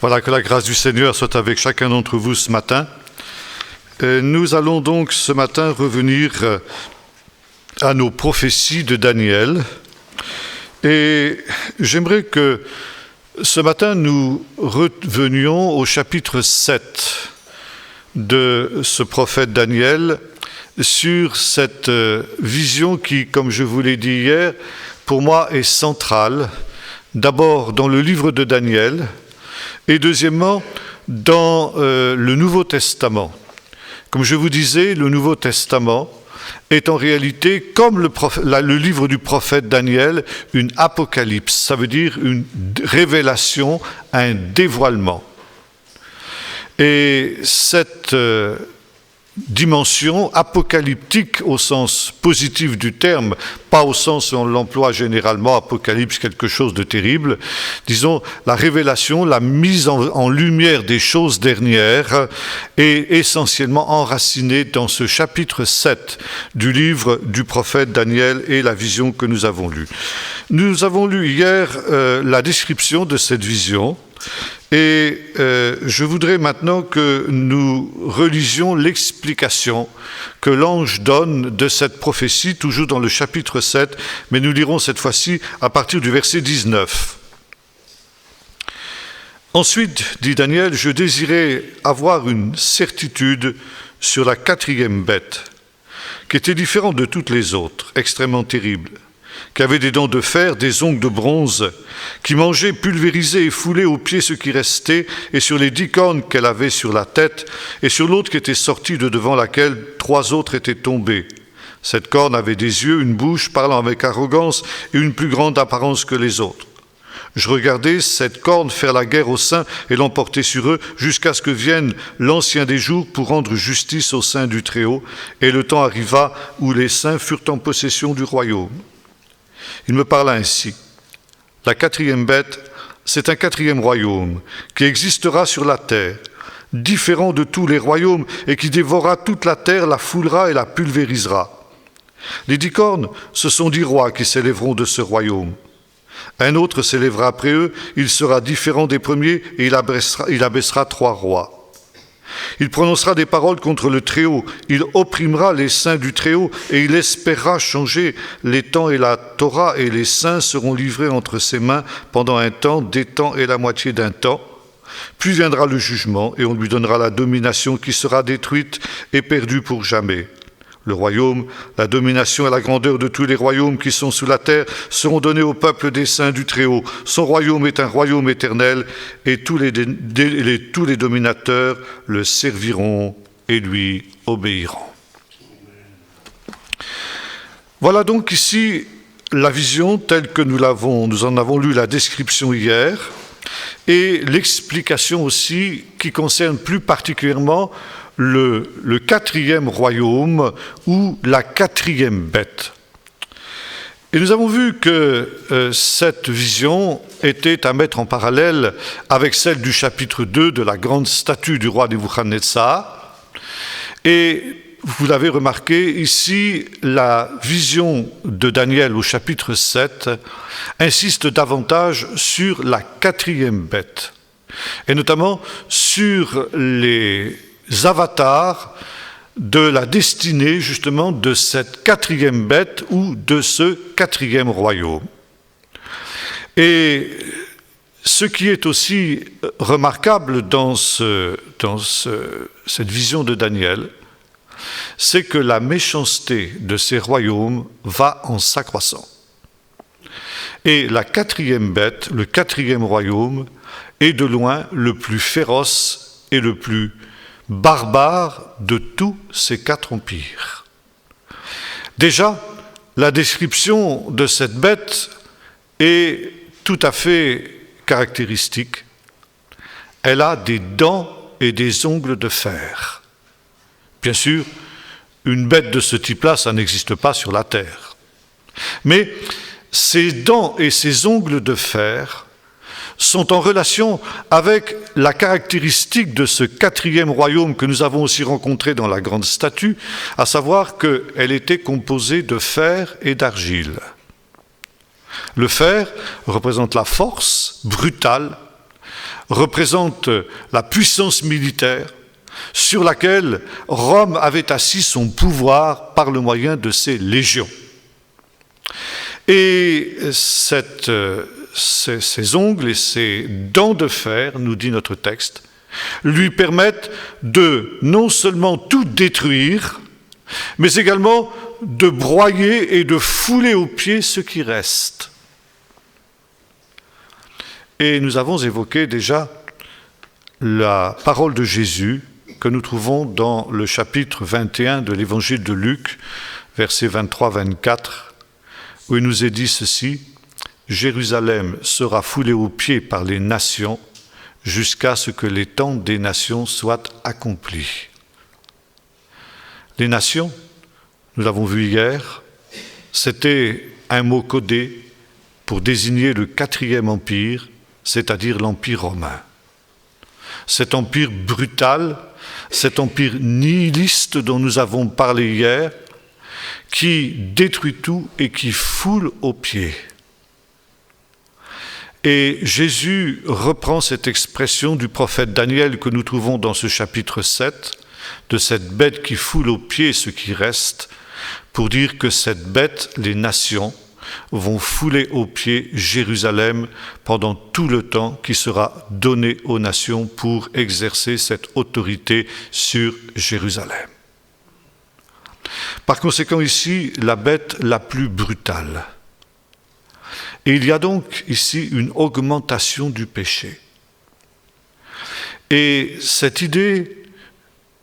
Voilà, que la grâce du Seigneur soit avec chacun d'entre vous ce matin. Nous allons donc ce matin revenir à nos prophéties de Daniel. Et j'aimerais que ce matin nous revenions au chapitre 7 de ce prophète Daniel sur cette vision qui, comme je vous l'ai dit hier, pour moi est centrale. D'abord dans le livre de Daniel et deuxièmement dans le Nouveau Testament. Comme je vous disais, le Nouveau Testament est en réalité, comme le livre du prophète Daniel, une apocalypse. Ça veut dire une révélation, un dévoilement. Et cette dimension apocalyptique au sens positif du terme, pas au sens où on l'emploie généralement, apocalypse, quelque chose de terrible, disons la révélation, la mise en lumière des choses dernières est essentiellement enracinée dans ce chapitre 7 du livre du prophète Daniel et la vision que nous avons lue. Nous avons lu hier la description de cette vision. Et je voudrais maintenant que nous relisions l'explication que l'ange donne de cette prophétie, toujours dans le chapitre 7, mais nous lirons cette fois-ci à partir du verset 19. Ensuite, dit Daniel, je désirais avoir une certitude sur la quatrième bête, qui était différente de toutes les autres, extrêmement terrible, qui avait des dents de fer, des ongles de bronze, qui mangeait, pulvérisait et foulait aux pieds ce qui restait, et sur les 10 cornes qu'elle avait sur la tête, et sur l'autre qui était sortie de devant laquelle 3 autres étaient tombés. Cette corne avait des yeux, une bouche, parlant avec arrogance, et une plus grande apparence que les autres. Je regardais cette corne faire la guerre aux saints et l'emporter sur eux, jusqu'à ce que vienne l'ancien des jours pour rendre justice aux saints du Très-Haut, et le temps arriva où les saints furent en possession du royaume. Il me parla ainsi. La quatrième bête, c'est un quatrième royaume qui existera sur la terre, différent de tous les royaumes et qui dévorera toute la terre, la foulera et la pulvérisera. Les 10 cornes, ce sont 10 rois qui s'élèveront de ce royaume. Un autre s'élèvera après eux, il sera différent des premiers et il abaissera 3 rois. Il prononcera des paroles contre le Très-Haut, il opprimera les saints du Très-Haut et il espérera changer les temps et la Torah, et les saints seront livrés entre ses mains pendant un temps, des temps et la moitié d'un temps. Puis viendra le jugement et on lui donnera la domination qui sera détruite et perdue pour jamais. Le royaume, la domination et la grandeur de tous les royaumes qui sont sous la terre seront donnés au peuple des saints du Très-Haut. Son royaume est un royaume éternel et tous les dominateurs le serviront et lui obéiront. Voilà donc ici la vision telle que nous en avons lu la description hier et l'explication aussi qui concerne plus particulièrement le quatrième royaume ou la quatrième bête. Et nous avons vu que cette vision était à mettre en parallèle avec celle du chapitre 2 de la grande statue du roi Nebuchadnezzar. Et vous l'avez remarqué, ici, la vision de Daniel au chapitre 7 insiste davantage sur la quatrième bête, et notamment sur les avatars de la destinée justement de cette quatrième bête ou de ce quatrième royaume. Et ce qui est aussi remarquable dans cette vision de Daniel, c'est que la méchanceté de ces royaumes va en s'accroissant. Et la quatrième bête, le quatrième royaume, est de loin le plus féroce et le plus barbare de tous ces 4 empires. Déjà, la description de cette bête est tout à fait caractéristique. Elle a des dents et des ongles de fer. Bien sûr, une bête de ce type-là, ça n'existe pas sur la terre. Mais ces dents et ces ongles de fer sont en relation avec la caractéristique de ce quatrième royaume que nous avons aussi rencontré dans la grande statue, à savoir qu'elle était composée de fer et d'argile. Le fer représente la force brutale, représente la puissance militaire sur laquelle Rome avait assis son pouvoir par le moyen de ses légions. Et ces ongles et ces dents de fer, nous dit notre texte, lui permettent de non seulement tout détruire, mais également de broyer et de fouler aux pieds ce qui reste. Et nous avons évoqué déjà la parole de Jésus que nous trouvons dans le chapitre 21 de l'évangile de Luc, versets 23-24, où il nous est dit ceci: « Jérusalem sera foulée aux pieds par les nations jusqu'à ce que les temps des nations soient accomplis. » Les nations, nous l'avons vu hier, c'était un mot codé pour désigner le 4e empire, c'est-à-dire l'Empire romain. Cet empire brutal, cet empire nihiliste dont nous avons parlé hier, qui détruit tout et qui foule aux pieds. Et Jésus reprend cette expression du prophète Daniel que nous trouvons dans ce chapitre 7, de cette bête qui foule aux pieds ce qui reste, pour dire que cette bête, les nations, vont fouler aux pieds Jérusalem pendant tout le temps qui sera donné aux nations pour exercer cette autorité sur Jérusalem. Par conséquent, ici, la bête la plus brutale. Et il y a donc ici une augmentation du péché. Et cette idée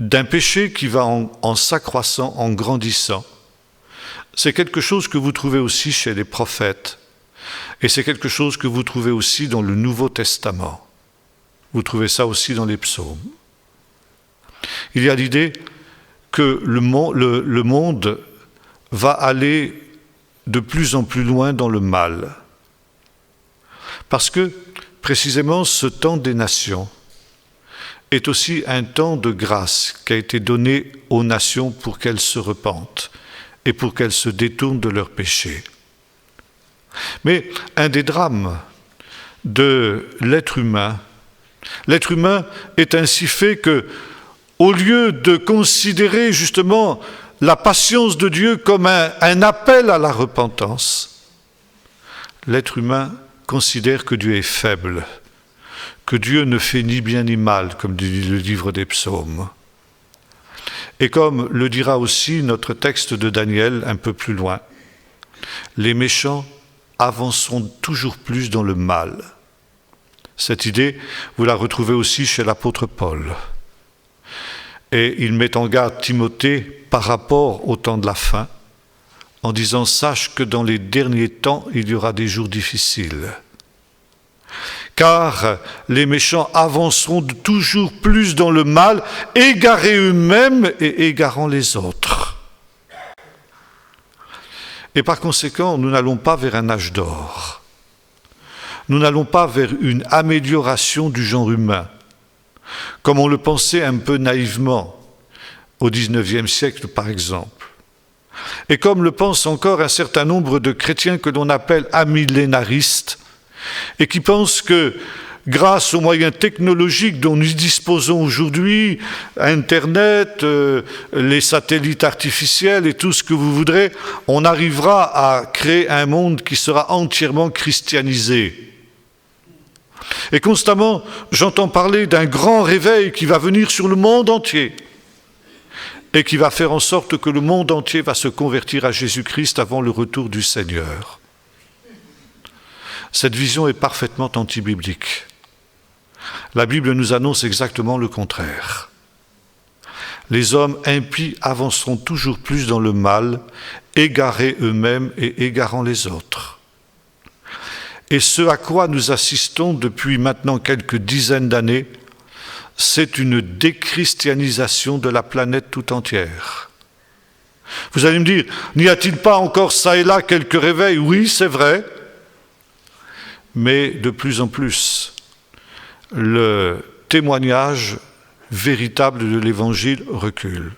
d'un péché qui va en s'accroissant, en grandissant, c'est quelque chose que vous trouvez aussi chez les prophètes. Et c'est quelque chose que vous trouvez aussi dans le Nouveau Testament. Vous trouvez ça aussi dans les psaumes. Il y a l'idée que le monde va aller de plus en plus loin dans le mal. Parce que, précisément, ce temps des nations est aussi un temps de grâce qui a été donné aux nations pour qu'elles se repentent et pour qu'elles se détournent de leurs péchés. Mais un des drames de l'être humain est ainsi fait que, au lieu de considérer justement la patience de Dieu comme un appel à la repentance, l'être humain considère que Dieu est faible, que Dieu ne fait ni bien ni mal, comme dit le livre des psaumes. Et comme le dira aussi notre texte de Daniel un peu plus loin, les méchants avanceront toujours plus dans le mal. Cette idée, vous la retrouvez aussi chez l'apôtre Paul. Et il met en garde Timothée par rapport au temps de la fin, en disant « Sache que dans les derniers temps, il y aura des jours difficiles. Car les méchants avanceront toujours plus dans le mal, égarés eux-mêmes et égarant les autres. » Et par conséquent, nous n'allons pas vers un âge d'or. Nous n'allons pas vers une amélioration du genre humain, comme on le pensait un peu naïvement au XIXe siècle, par exemple. Et comme le pensent encore un certain nombre de chrétiens que l'on appelle amillénaristes, et qui pensent que, grâce aux moyens technologiques dont nous disposons aujourd'hui, Internet, les satellites artificiels et tout ce que vous voudrez, on arrivera à créer un monde qui sera entièrement christianisé. Et constamment, j'entends parler d'un grand réveil qui va venir sur le monde entier et qui va faire en sorte que le monde entier va se convertir à Jésus-Christ avant le retour du Seigneur. Cette vision est parfaitement antibiblique. La Bible nous annonce exactement le contraire. Les hommes impies avanceront toujours plus dans le mal, égarés eux-mêmes et égarant les autres. Et ce à quoi nous assistons depuis maintenant quelques dizaines d'années, c'est une déchristianisation de la planète tout entière. Vous allez me dire, n'y a-t-il pas encore ça et là quelques réveils? Oui, c'est vrai, mais de plus en plus, le témoignage véritable de l'Évangile recule.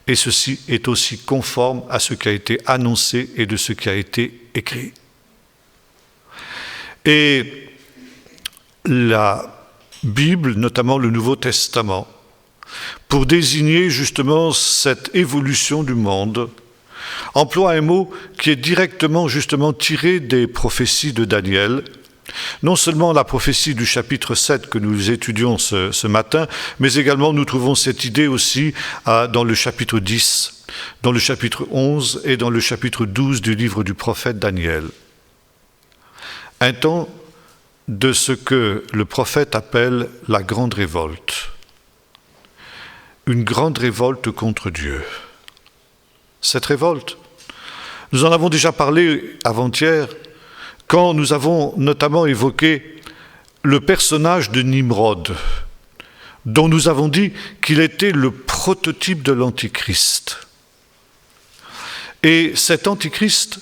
Et ceci est aussi conforme à ce qui a été annoncé et de ce qui a été écrit. Et la Bible, notamment le Nouveau Testament, pour désigner justement cette évolution du monde, emploie un mot qui est directement justement tiré des prophéties de Daniel. Non seulement la prophétie du chapitre 7 que nous étudions ce matin, mais également nous trouvons cette idée aussi dans le chapitre 10, dans le chapitre 11 et dans le chapitre 12 du livre du prophète Daniel. Un temps de ce que le prophète appelle la grande révolte. Une grande révolte contre Dieu. Cette révolte, nous en avons déjà parlé avant-hier, quand nous avons notamment évoqué le personnage de Nimrod, dont nous avons dit qu'il était le prototype de l'Antichrist. Et cet Antichrist,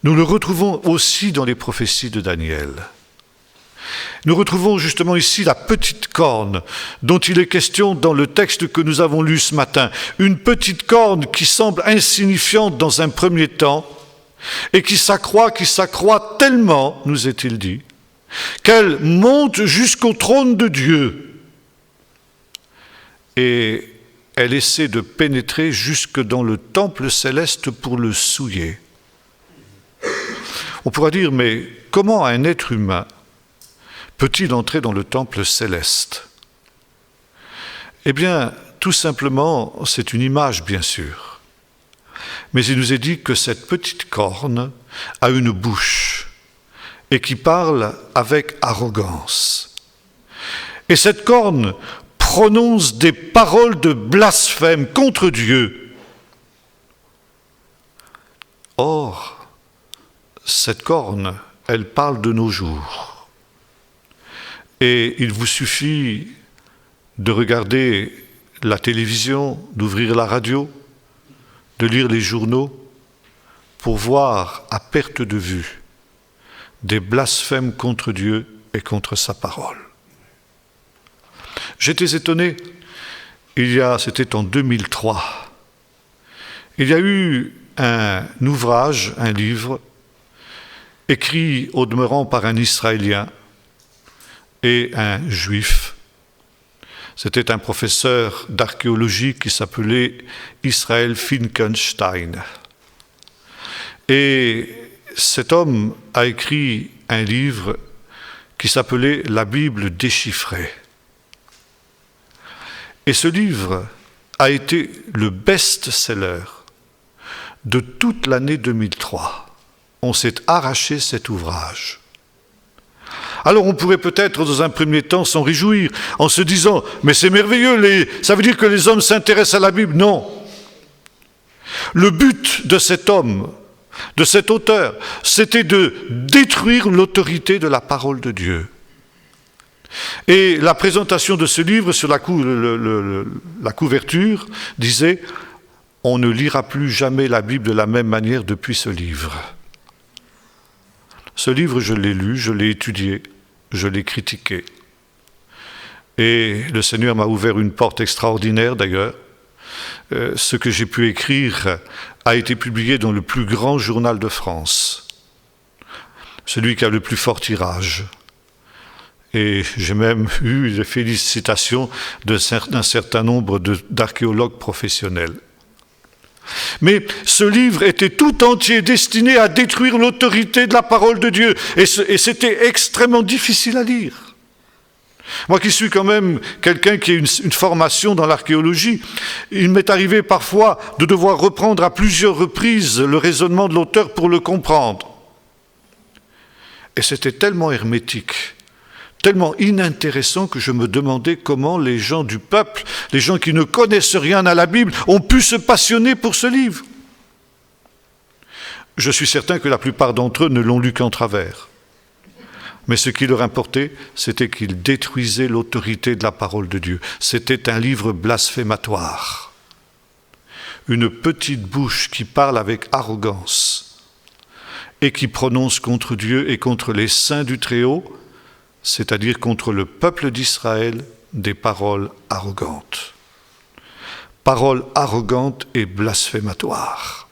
nous le retrouvons aussi dans les prophéties de Daniel. Nous retrouvons justement ici la petite corne dont il est question dans le texte que nous avons lu ce matin. Une petite corne qui semble insignifiante dans un premier temps et qui s'accroît tellement, nous est-il dit, qu'elle monte jusqu'au trône de Dieu. Et elle essaie de pénétrer jusque dans le temple céleste pour le souiller. On pourra dire, mais comment un être humain peut-il entrer dans le temple céleste? Eh bien, tout simplement, c'est une image, bien sûr. Mais il nous est dit que cette petite corne a une bouche et qui parle avec arrogance. Et cette corne prononce des paroles de blasphème contre Dieu. Or, cette corne, elle parle de nos jours. Et il vous suffit de regarder la télévision, d'ouvrir la radio, de lire les journaux, pour voir à perte de vue des blasphèmes contre Dieu et contre sa parole. J'étais étonné, c'était en 2003, il y a eu un ouvrage, un livre, écrit au demeurant par un Israélien et un Juif. C'était un professeur d'archéologie qui s'appelait Israël Finkelstein. Et cet homme a écrit un livre qui s'appelait « La Bible déchiffrée ». Et ce livre a été le best-seller de toute l'année 2003. On s'est arraché cet ouvrage. Alors on pourrait peut-être dans un premier temps s'en réjouir en se disant « mais c'est merveilleux, ça veut dire que les hommes s'intéressent à la Bible ». Non. Le but de cet homme, de cet auteur, c'était de détruire l'autorité de la parole de Dieu. Et la présentation de ce livre sur la couverture disait « on ne lira plus jamais la Bible de la même manière depuis ce livre ». Ce livre, je l'ai lu, je l'ai étudié, je l'ai critiqué. Et le Seigneur m'a ouvert une porte extraordinaire d'ailleurs. Ce que j'ai pu écrire a été publié dans le plus grand journal de France, celui qui a le plus fort tirage. Et j'ai même eu les félicitations d'un certain nombre d'archéologues professionnels. Mais ce livre était tout entier destiné à détruire l'autorité de la parole de Dieu. Et c'était extrêmement difficile à lire. Moi qui suis quand même quelqu'un qui a une formation dans l'archéologie, il m'est arrivé parfois de devoir reprendre à plusieurs reprises le raisonnement de l'auteur pour le comprendre. Et c'était tellement hermétique, tellement inintéressant que je me demandais comment les gens du peuple, les gens qui ne connaissent rien à la Bible, ont pu se passionner pour ce livre. Je suis certain que la plupart d'entre eux ne l'ont lu qu'en travers. Mais ce qui leur importait, c'était qu'ils détruisaient l'autorité de la parole de Dieu. C'était un livre blasphématoire. Une petite bouche qui parle avec arrogance et qui prononce contre Dieu et contre les saints du Très-Haut, c'est-à-dire contre le peuple d'Israël, des paroles arrogantes. Paroles arrogantes et blasphématoires.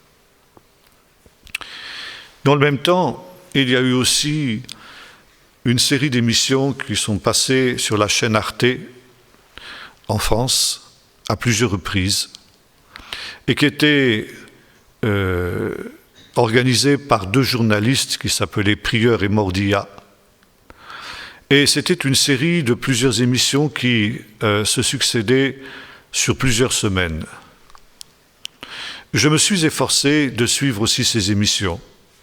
Dans le même temps, il y a eu aussi une série d'émissions qui sont passées sur la chaîne Arte en France à plusieurs reprises et qui étaient organisées par deux journalistes qui s'appelaient Prieur et Mordilla. Et c'était une série de plusieurs émissions qui se succédaient sur plusieurs semaines. Je me suis efforcé de suivre aussi ces émissions,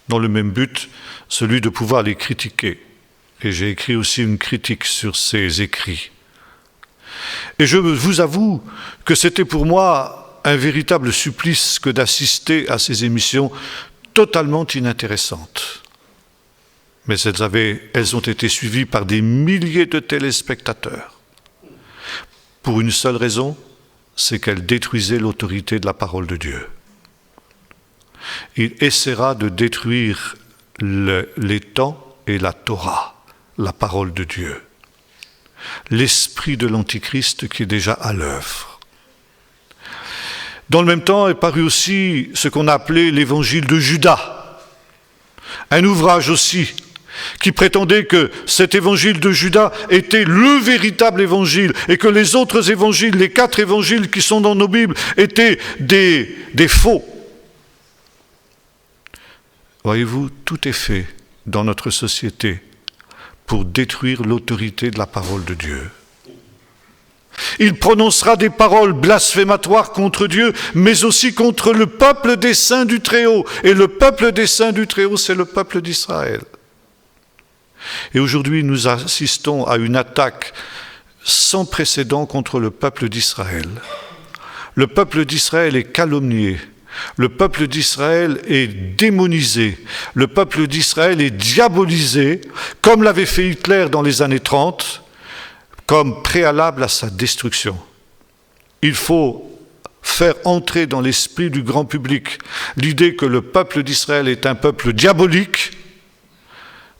dans le même but, celui de pouvoir les critiquer. Et j'ai écrit aussi une critique sur ces écrits. Et je vous avoue que c'était pour moi un véritable supplice que d'assister à ces émissions totalement inintéressantes. Mais elles ont été suivies par des milliers de téléspectateurs. Pour une seule raison, c'est qu'elles détruisaient l'autorité de la parole de Dieu. Il essaiera de détruire les temps et la Torah, la parole de Dieu. L'esprit de l'Antichrist qui est déjà à l'œuvre. Dans le même temps est paru aussi ce qu'on a appelé l'évangile de Judas, un ouvrage aussi qui prétendait que cet évangile de Judas était le véritable évangile et que les autres évangiles, les 4 évangiles qui sont dans nos Bibles, étaient des faux. Voyez-vous, tout est fait dans notre société pour détruire l'autorité de la parole de Dieu. Il prononcera des paroles blasphématoires contre Dieu, mais aussi contre le peuple des saints du Très-Haut. Et le peuple des saints du Très-Haut, c'est le peuple d'Israël. Et aujourd'hui, nous assistons à une attaque sans précédent contre le peuple d'Israël. Le peuple d'Israël est calomnié. Le peuple d'Israël est démonisé. Le peuple d'Israël est diabolisé, comme l'avait fait Hitler dans les années 30, comme préalable à sa destruction. Il faut faire entrer dans l'esprit du grand public l'idée que le peuple d'Israël est un peuple diabolique,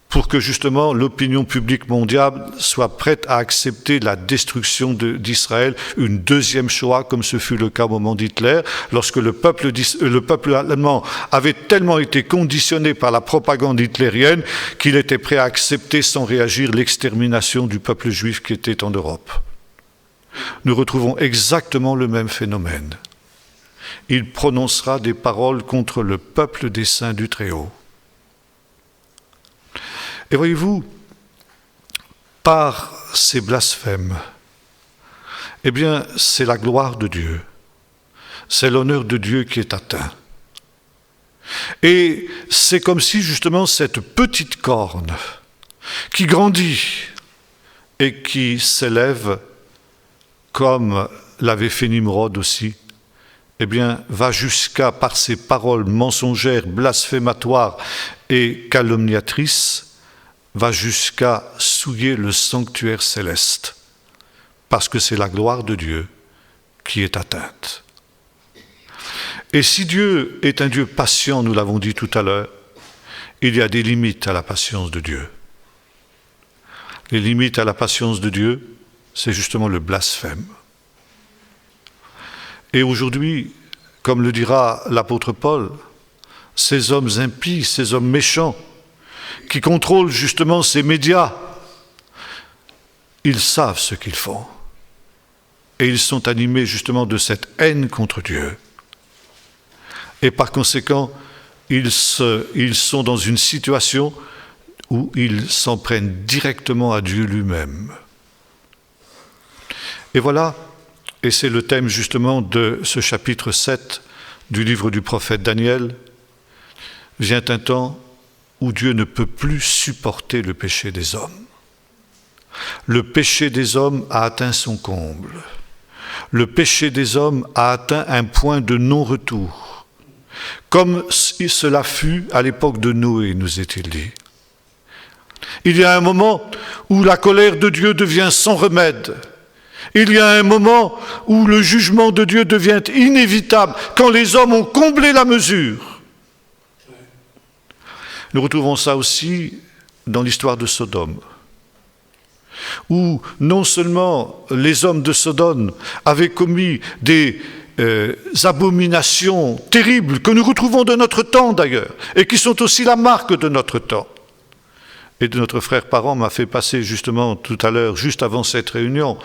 pour que justement l'opinion publique mondiale soit prête à accepter la destruction d'Israël, une deuxième Shoah, comme ce fut le cas au moment d'Hitler, lorsque le peuple allemand avait tellement été conditionné par la propagande hitlérienne qu'il était prêt à accepter sans réagir l'extermination du peuple juif qui était en Europe. Nous retrouvons exactement le même phénomène. Il prononcera des paroles contre le peuple des saints du Très-Haut. Et voyez-vous, par ces blasphèmes, eh bien, c'est la gloire de Dieu, c'est l'honneur de Dieu qui est atteint. Et c'est comme si, justement, cette petite corne qui grandit et qui s'élève, comme l'avait fait Nimrod aussi, eh bien, va jusqu'à, par ses paroles mensongères, blasphématoires et calomniatrices, va jusqu'à souiller le sanctuaire céleste, parce que c'est la gloire de Dieu qui est atteinte. Et si Dieu est un Dieu patient, nous l'avons dit tout à l'heure, il y a des limites à la patience de Dieu. Les limites à la patience de Dieu, c'est justement le blasphème. Et aujourd'hui, comme le dira l'apôtre Paul, ces hommes impies, ces hommes méchants, qui contrôlent justement ces médias, ils savent ce qu'ils font. Et ils sont animés justement de cette haine contre Dieu. Et par conséquent, ils sont dans une situation où ils s'en prennent directement à Dieu lui-même. Et voilà, et c'est le thème justement de ce chapitre 7 du livre du prophète Daniel, vient un temps où Dieu ne peut plus supporter le péché des hommes. Le péché des hommes a atteint son comble. Le péché des hommes a atteint un point de non-retour, comme cela fut à l'époque de Noé, nous est-il dit. Il y a un moment où la colère de Dieu devient sans remède. Il y a un moment où le jugement de Dieu devient inévitable, quand les hommes ont comblé la mesure. Nous retrouvons ça aussi dans l'histoire de Sodome, où non seulement les hommes de Sodome avaient commis des abominations terribles, que nous retrouvons de notre temps d'ailleurs, et qui sont aussi la marque de notre temps, Et notre frère Parent m'a fait passer justement tout à l'heure, juste avant cette réunion,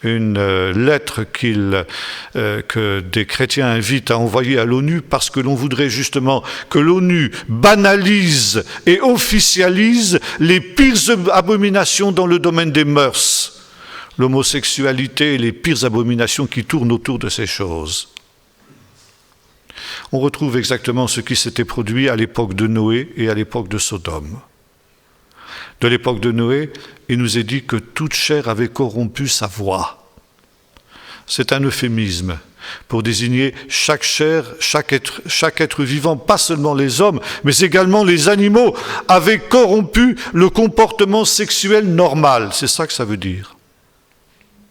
une lettre que des chrétiens invitent à envoyer à l'ONU parce que l'on voudrait justement que l'ONU banalise et officialise les pires abominations dans le domaine des mœurs. L'homosexualité et les pires abominations qui tournent autour de ces choses. On retrouve exactement ce qui s'était produit à l'époque de Noé et à l'époque de Sodome. De l'époque de Noé, il nous est dit que toute chair avait corrompu sa voix. C'est un euphémisme pour désigner chaque chair, chaque être vivant, pas seulement les hommes, mais également les animaux, avaient corrompu le comportement sexuel normal. C'est ça que ça veut dire.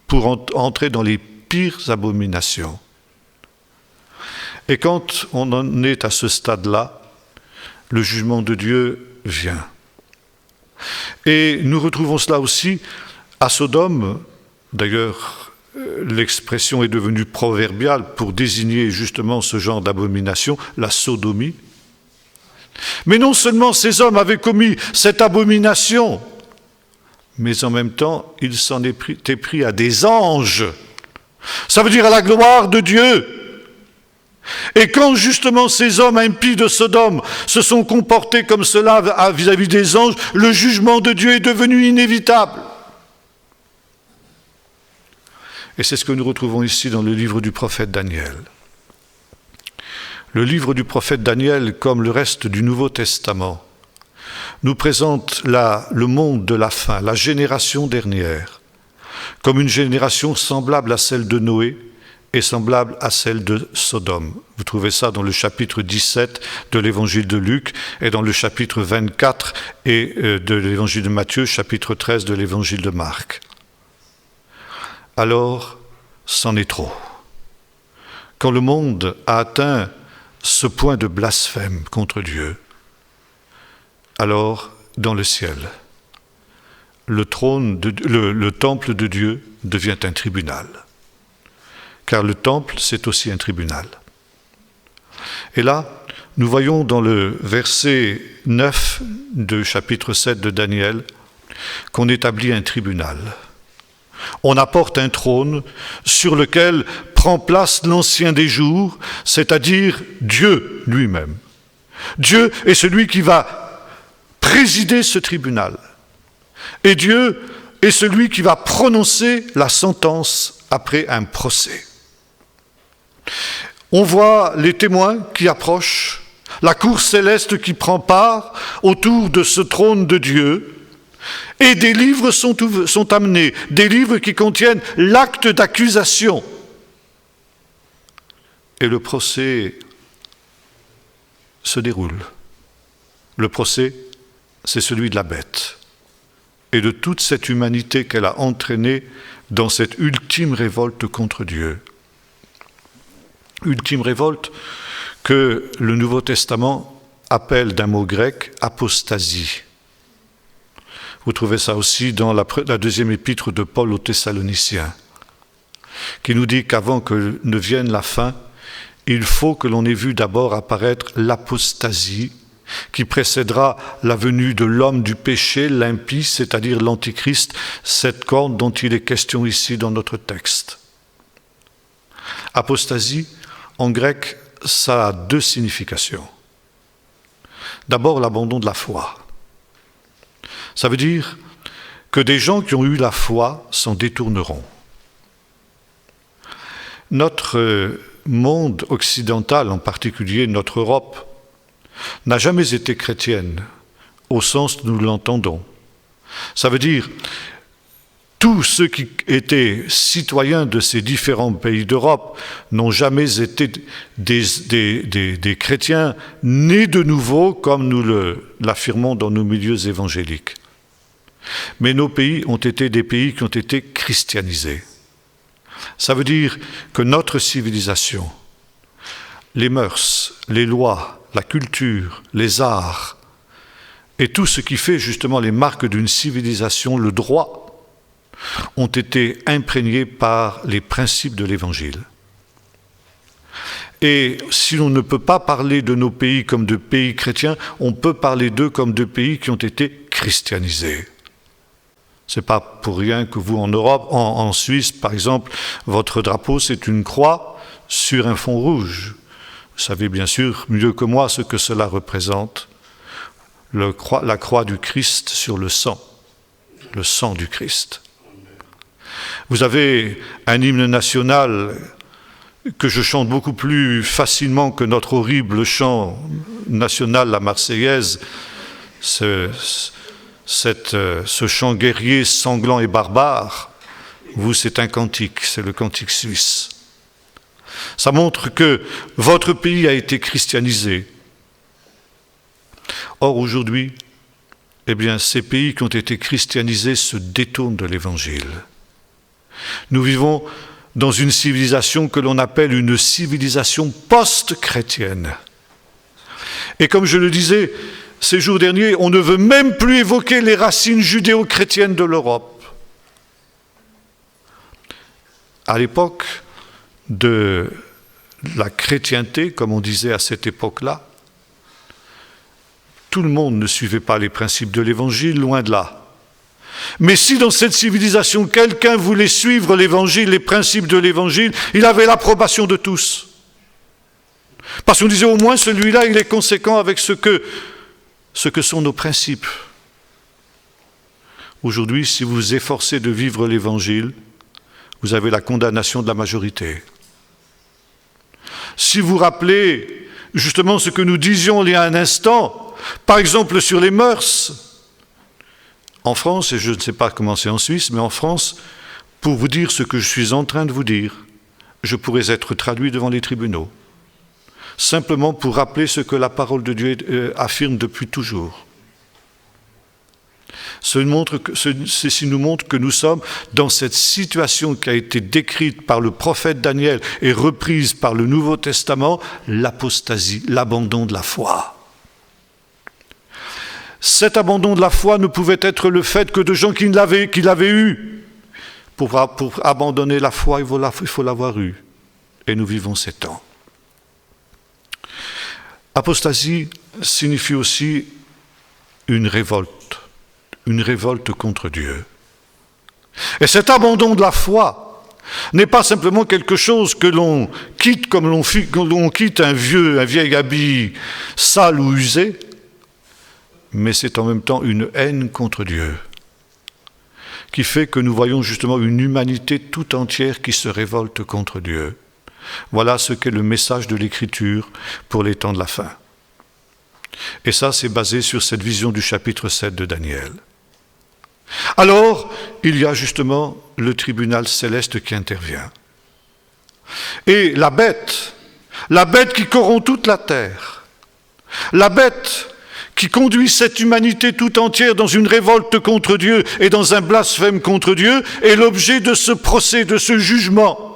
Pour entrer dans les pires abominations. Et quand on en est à ce stade-là, le jugement de Dieu vient. Et nous retrouvons cela aussi à Sodome. D'ailleurs, l'expression est devenue proverbiale pour désigner justement ce genre d'abomination, la sodomie. Mais non seulement ces hommes avaient commis cette abomination, mais en même temps, ils s'en étaient pris à des anges. Ça veut dire à la gloire de Dieu. Et quand justement ces hommes impies de Sodome se sont comportés comme cela vis-à-vis des anges, le jugement de Dieu est devenu inévitable. Et c'est ce que nous retrouvons ici dans le livre du prophète Daniel. Le livre du prophète Daniel, comme le reste du Nouveau Testament, nous présente le monde de la fin, la génération dernière, comme une génération semblable à celle de Noé, est semblable à celle de Sodome. Vous trouvez ça dans le chapitre 17 de l'évangile de Luc et dans le chapitre 24 de l'évangile de Matthieu, chapitre 13 de l'évangile de Marc. Alors, c'en est trop. Quand le monde a atteint ce point de blasphème contre Dieu, alors, dans le ciel, le temple de Dieu devient un tribunal. Car le temple, c'est aussi un tribunal. Et là, nous voyons dans le verset 9 du chapitre 7 de Daniel qu'on établit un tribunal. On apporte un trône sur lequel prend place l'Ancien des jours, c'est-à-dire Dieu lui-même. Dieu est celui qui va présider ce tribunal. Et Dieu est celui qui va prononcer la sentence après un procès. On voit les témoins qui approchent, la cour céleste qui prend part autour de ce trône de Dieu, et des livres sont amenés, des livres qui contiennent l'acte d'accusation. Et le procès se déroule. Le procès, c'est celui de la bête et de toute cette humanité qu'elle a entraînée dans cette ultime révolte contre Dieu. Ultime révolte que le Nouveau Testament appelle d'un mot grec apostasie. Vous trouvez ça aussi dans la deuxième épître de Paul aux Thessaloniciens, qui nous dit qu'avant que ne vienne la fin, il faut que l'on ait vu d'abord apparaître l'apostasie, qui précédera la venue de l'homme du péché, l'impie, c'est-à-dire l'Antichrist, cette corne dont il est question ici dans notre texte. Apostasie, en grec, ça a deux significations. D'abord, l'abandon de la foi. Ça veut dire que des gens qui ont eu la foi s'en détourneront. Notre monde occidental, en particulier notre Europe, n'a jamais été chrétienne, au sens que nous l'entendons. Ça veut dire tous ceux qui étaient citoyens de ces différents pays d'Europe n'ont jamais été des chrétiens nés de nouveau, comme nous l'affirmons dans nos milieux évangéliques. Mais nos pays ont été des pays qui ont été christianisés. Ça veut dire que notre civilisation, les mœurs, les lois, la culture, les arts, et tout ce qui fait justement les marques d'une civilisation, le droit, ont été imprégnés par les principes de l'Évangile. Et si l'on ne peut pas parler de nos pays comme de pays chrétiens, on peut parler d'eux comme de pays qui ont été christianisés. Ce n'est pas pour rien que vous, en Europe, en Suisse, par exemple, votre drapeau, c'est une croix sur un fond rouge. Vous savez bien sûr mieux que moi ce que cela représente. La croix du Christ sur le sang du Christ. Vous avez un hymne national que je chante beaucoup plus facilement que notre horrible chant national, la Marseillaise, ce chant guerrier, sanglant et barbare. Vous, c'est un cantique, c'est le cantique suisse. Ça montre que votre pays a été christianisé. Or, aujourd'hui, eh bien, ces pays qui ont été christianisés se détournent de l'Évangile. Nous vivons dans une civilisation que l'on appelle une civilisation post-chrétienne. Et comme je le disais ces jours derniers, on ne veut même plus évoquer les racines judéo-chrétiennes de l'Europe. À l'époque de la chrétienté, comme on disait à cette époque-là, tout le monde ne suivait pas les principes de l'Évangile, loin de là. Mais si dans cette civilisation, quelqu'un voulait suivre l'Évangile, les principes de l'Évangile, il avait l'approbation de tous. Parce qu'on disait au moins celui-là, il est conséquent avec ce que sont nos principes. Aujourd'hui, si vous vous efforcez de vivre l'Évangile, vous avez la condamnation de la majorité. Si vous rappelez justement ce que nous disions il y a un instant, par exemple sur les mœurs, en France, et je ne sais pas comment c'est en Suisse, mais en France, pour vous dire ce que je suis en train de vous dire, je pourrais être traduit devant les tribunaux, simplement pour rappeler ce que la parole de Dieu affirme depuis toujours. Ceci nous montre que nous sommes dans cette situation qui a été décrite par le prophète Daniel et reprise par le Nouveau Testament, l'apostasie, l'abandon de la foi. Cet abandon de la foi ne pouvait être le fait que de gens qui l'avaient eu. Pour abandonner la foi, il faut l'avoir eu. Et nous vivons ces temps. Apostasie signifie aussi une révolte contre Dieu. Et cet abandon de la foi n'est pas simplement quelque chose que l'on quitte comme l'on quitte un vieil habit sale ou usé, mais c'est en même temps une haine contre Dieu, qui fait que nous voyons justement une humanité tout entière qui se révolte contre Dieu. Voilà ce qu'est le message de l'Écriture pour les temps de la fin. Et ça, c'est basé sur cette vision du chapitre 7 de Daniel. Alors, il y a justement le tribunal céleste qui intervient. Et la bête qui corrompt toute la terre, la bête qui conduit cette humanité tout entière dans une révolte contre Dieu et dans un blasphème contre Dieu, est l'objet de ce procès, de ce jugement.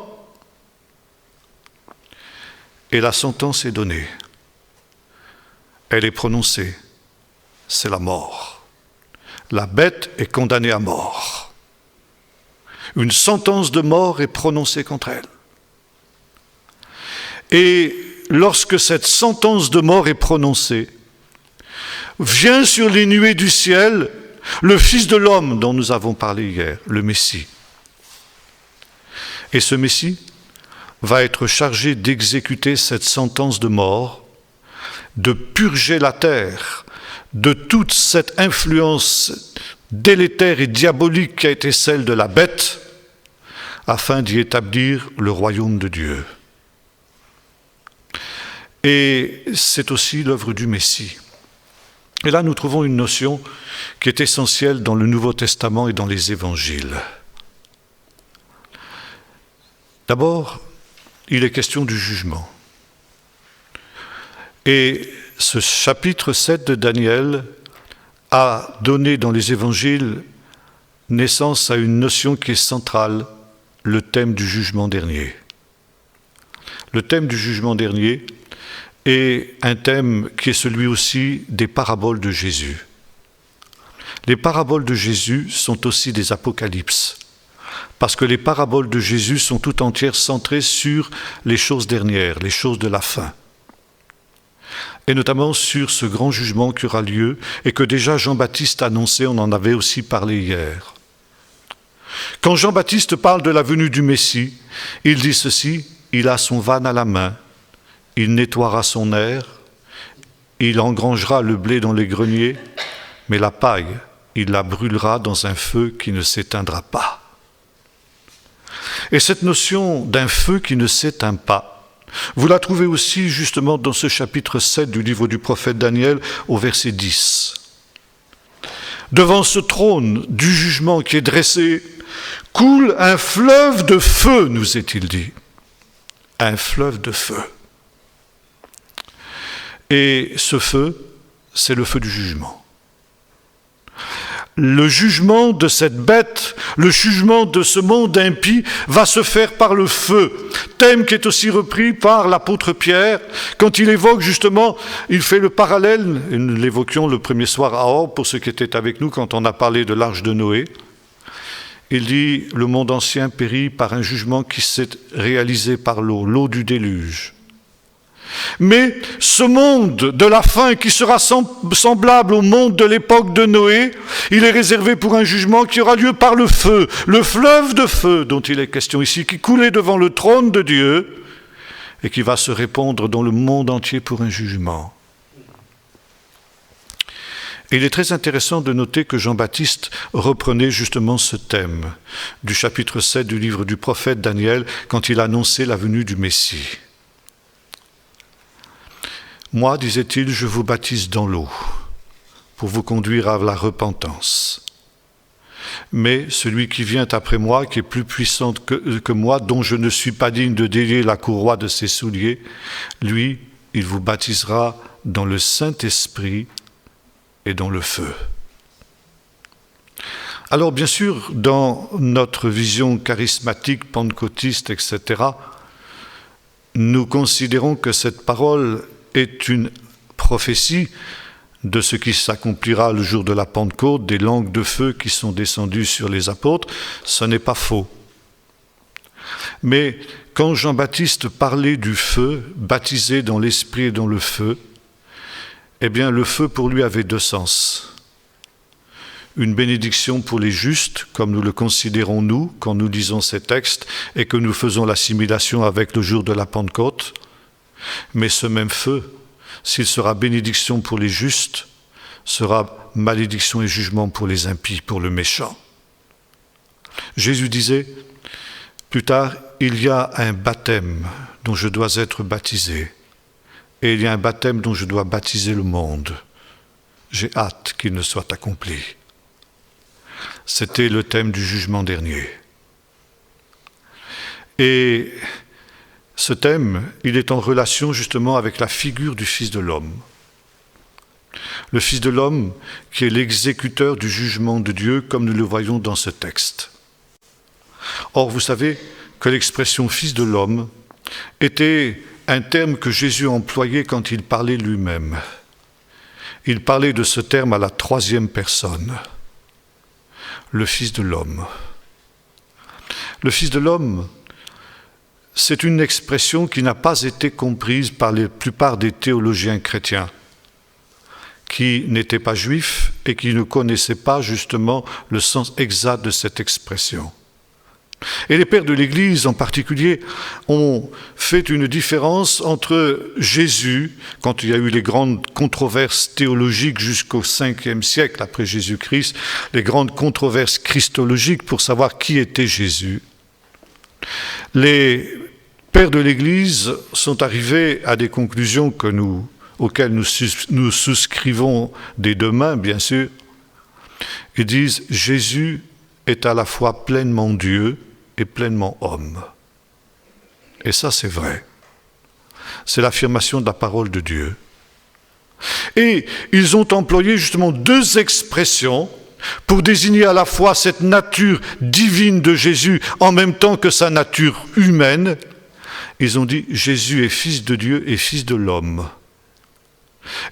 Et la sentence est donnée. Elle est prononcée. C'est la mort. La bête est condamnée à mort. Une sentence de mort est prononcée contre elle. Et lorsque cette sentence de mort est prononcée, vient sur les nuées du ciel le Fils de l'homme dont nous avons parlé hier, le Messie. Et ce Messie va être chargé d'exécuter cette sentence de mort, de purger la terre de toute cette influence délétère et diabolique qui a été celle de la bête, afin d'y établir le royaume de Dieu. Et c'est aussi l'œuvre du Messie. Et là, nous trouvons une notion qui est essentielle dans le Nouveau Testament et dans les Évangiles. D'abord, il est question du jugement. Et ce chapitre 7 de Daniel a donné dans les Évangiles naissance à une notion qui est centrale, le thème du jugement dernier. Le thème du jugement dernier est un thème qui est celui aussi des paraboles de Jésus. Les paraboles de Jésus sont aussi des apocalypses, parce que les paraboles de Jésus sont tout entières centrées sur les choses dernières, les choses de la fin. et notamment sur ce grand jugement qui aura lieu et que déjà Jean-Baptiste annonçait, on en avait aussi parlé hier. Quand Jean-Baptiste parle de la venue du Messie, il dit ceci: il a son vanne à la main, il nettoiera son aire, il engrangera le blé dans les greniers, mais la paille, il la brûlera dans un feu qui ne s'éteindra pas. Et cette notion d'un feu qui ne s'éteint pas, vous la trouvez aussi justement dans ce chapitre 7 du livre du prophète Daniel au verset 10. Devant ce trône du jugement qui est dressé, coule un fleuve de feu, nous est-il dit. Un fleuve de feu. Et ce feu, c'est le feu du jugement. Le jugement de cette bête, le jugement de ce monde impie va se faire par le feu. Thème qui est aussi repris par l'apôtre Pierre quand il évoque justement, il fait le parallèle, et nous l'évoquions le premier soir à Orbe pour ceux qui étaient avec nous quand on a parlé de l'arche de Noé. Il dit, le monde ancien périt par un jugement qui s'est réalisé par l'eau du déluge. Mais ce monde de la fin qui sera semblable au monde de l'époque de Noé, il est réservé pour un jugement qui aura lieu par le feu, le fleuve de feu dont il est question ici, qui coulait devant le trône de Dieu et qui va se répandre dans le monde entier pour un jugement. Et il est très intéressant de noter que Jean-Baptiste reprenait justement ce thème du chapitre 7 du livre du prophète Daniel quand il annonçait la venue du Messie. Moi, disait-il, je vous baptise dans l'eau pour vous conduire à la repentance. Mais celui qui vient après moi, qui est plus puissant que moi, dont je ne suis pas digne de délier la courroie de ses souliers, lui, il vous baptisera dans le Saint-Esprit et dans le feu. Alors, bien sûr, dans notre vision charismatique, pentecôtiste, etc., nous considérons que cette parole est une prophétie de ce qui s'accomplira le jour de la Pentecôte, des langues de feu qui sont descendues sur les apôtres. Ce n'est pas faux. Mais quand Jean-Baptiste parlait du feu, baptisé dans l'esprit et dans le feu, eh bien le feu pour lui avait deux sens. Une bénédiction pour les justes, comme nous le considérons nous, quand nous lisons ces textes et que nous faisons l'assimilation avec le jour de la Pentecôte. Mais ce même feu, s'il sera bénédiction pour les justes, sera malédiction et jugement pour les impies, pour le méchant. Jésus disait, plus tard, il y a un baptême dont je dois être baptisé, et il y a un baptême dont je dois baptiser le monde. J'ai hâte qu'il ne soit accompli. C'était le thème du jugement dernier. Et ce thème, il est en relation justement avec la figure du Fils de l'homme. Le Fils de l'homme qui est l'exécuteur du jugement de Dieu, comme nous le voyons dans ce texte. Or, vous savez que l'expression Fils de l'homme était un terme que Jésus employait quand il parlait lui-même. Il parlait de ce terme à la troisième personne, le Fils de l'homme. Le Fils de l'homme, c'est une expression qui n'a pas été comprise par la plupart des théologiens chrétiens, qui n'étaient pas juifs et qui ne connaissaient pas justement le sens exact de cette expression. Et les pères de l'Église en particulier ont fait une différence entre Jésus, quand il y a eu les grandes controverses théologiques jusqu'au 5e siècle après Jésus-Christ, les grandes controverses christologiques pour savoir qui était Jésus. Les pères de l'Église sont arrivés à des conclusions auxquelles nous souscrivons des deux mains, bien sûr. Ils disent « Jésus est à la fois pleinement Dieu et pleinement homme ». Et ça, c'est vrai. C'est l'affirmation de la parole de Dieu. Et ils ont employé justement deux expressions pour désigner à la fois cette nature divine de Jésus en même temps que sa nature humaine. Ils ont dit « Jésus est fils de Dieu et fils de l'homme ».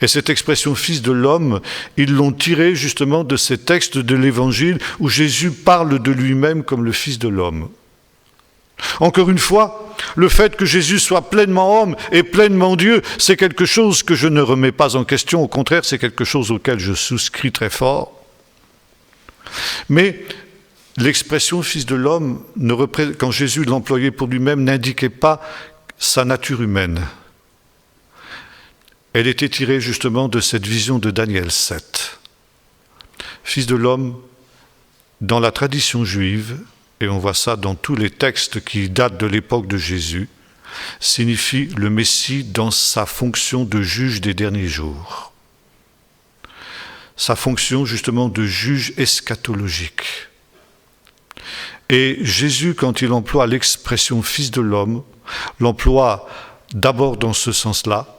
Et cette expression « fils de l'homme », ils l'ont tirée justement de ces textes de l'Évangile où Jésus parle de lui-même comme le fils de l'homme. Encore une fois, le fait que Jésus soit pleinement homme et pleinement Dieu, c'est quelque chose que je ne remets pas en question. Au contraire, c'est quelque chose auquel je souscris très fort. Mais l'expression « fils de l'homme », quand Jésus l'employait pour lui-même, n'indiquait pas sa nature humaine. Elle était tirée justement de cette vision de Daniel 7. Fils de l'homme, dans la tradition juive, et on voit ça dans tous les textes qui datent de l'époque de Jésus, signifie le Messie dans sa fonction de juge des derniers jours. Sa fonction justement de juge eschatologique. Et Jésus, quand il emploie l'expression « fils de l'homme », l'emploie d'abord dans ce sens-là.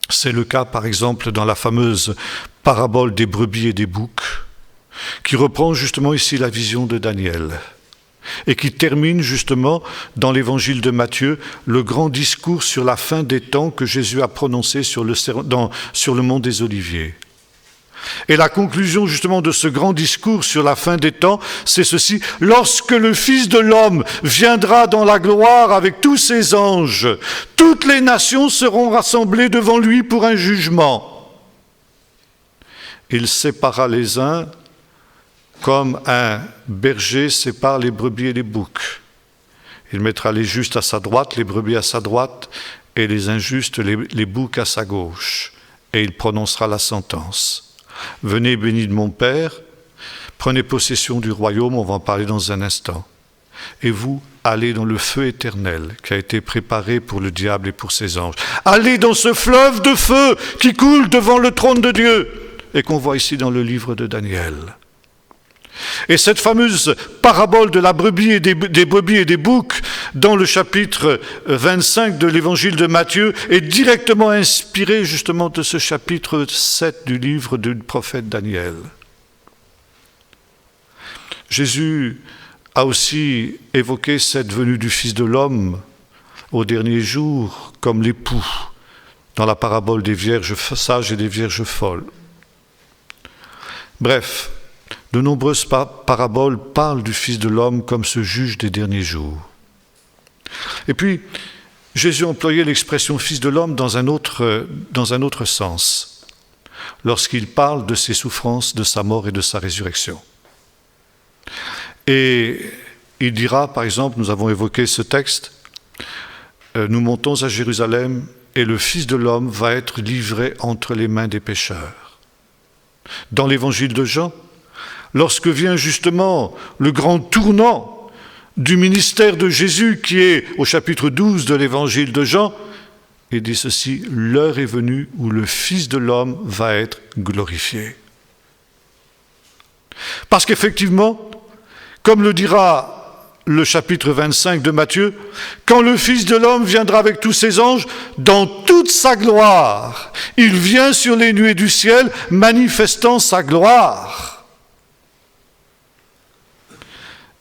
C'est le cas, par exemple, dans la fameuse parabole des brebis et des boucs, qui reprend justement ici la vision de Daniel, et qui termine justement dans l'évangile de Matthieu, le grand discours sur la fin des temps que Jésus a prononcé sur le mont des Oliviers. Et la conclusion justement de ce grand discours sur la fin des temps, c'est ceci: lorsque le Fils de l'homme viendra dans la gloire avec tous ses anges, toutes les nations seront rassemblées devant lui pour un jugement. Il séparera les uns comme un berger sépare les brebis et les boucs. Il mettra les justes à sa droite, les brebis à sa droite, et les injustes, les boucs à sa gauche. Et il prononcera la sentence. Venez bénis de mon Père, prenez possession du royaume, on va en parler dans un instant. Et vous, allez dans le feu éternel qui a été préparé pour le diable et pour ses anges. Allez dans ce fleuve de feu qui coule devant le trône de Dieu et qu'on voit ici dans le livre de Daniel. Et cette fameuse parabole de la brebis et des brebis et des boucs dans le chapitre 25 de l'évangile de Matthieu est directement inspirée justement de ce chapitre 7 du livre du prophète Daniel. Jésus a aussi évoqué cette venue du Fils de l'homme au dernier jour comme l'époux dans la parabole des vierges sages et des vierges folles. Bref, de nombreuses paraboles parlent du Fils de l'homme comme ce juge des derniers jours. Et puis, Jésus employait l'expression « Fils de l'homme » dans un autre sens, lorsqu'il parle de ses souffrances, de sa mort et de sa résurrection. Et il dira, par exemple, nous avons évoqué ce texte, « Nous montons à Jérusalem et le Fils de l'homme va être livré entre les mains des pécheurs. » Dans l'évangile de Jean, lorsque vient justement le grand tournant du ministère de Jésus qui est au chapitre 12 de l'évangile de Jean, il dit ceci: « L'heure est venue où le Fils de l'homme va être glorifié. » Parce qu'effectivement, comme le dira le chapitre 25 de Matthieu, quand le Fils de l'homme viendra avec tous ses anges, dans toute sa gloire, il vient sur les nuées du ciel, manifestant sa gloire.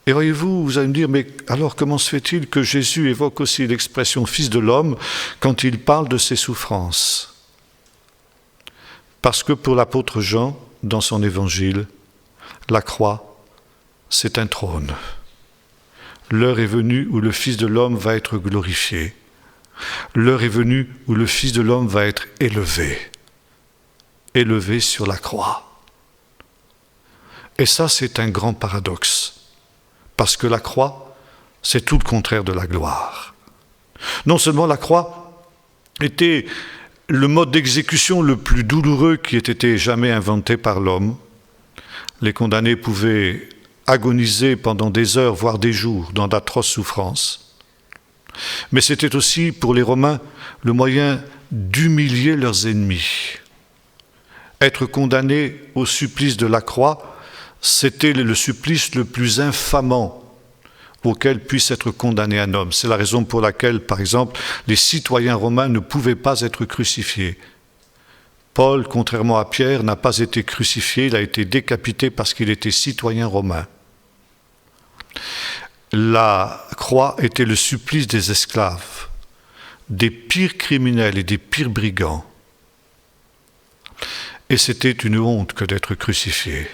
Et voyez-vous, vous allez me dire, mais alors comment se fait-il que Jésus évoque aussi l'expression « Fils de l'homme » quand il parle de ses souffrances? Parce que pour l'apôtre Jean, dans son évangile, la croix, c'est un trône. L'heure est venue où le Fils de l'homme va être glorifié. L'heure est venue où le Fils de l'homme va être élevé sur la croix. Et ça, c'est un grand paradoxe, parce que la croix, c'est tout le contraire de la gloire. Non seulement la croix était le mode d'exécution le plus douloureux qui ait été jamais inventé par l'homme. Les condamnés pouvaient agoniser pendant des heures, voire des jours, dans d'atroces souffrances. Mais c'était aussi, pour les Romains, le moyen d'humilier leurs ennemis. Être condamné au supplice de la croix, c'était le supplice le plus infamant auquel puisse être condamné un homme. C'est la raison pour laquelle, par exemple, les citoyens romains ne pouvaient pas être crucifiés. Paul, contrairement à Pierre, n'a pas été crucifié, il a été décapité parce qu'il était citoyen romain. La croix était le supplice des esclaves, des pires criminels et des pires brigands. Et c'était une honte que d'être crucifié.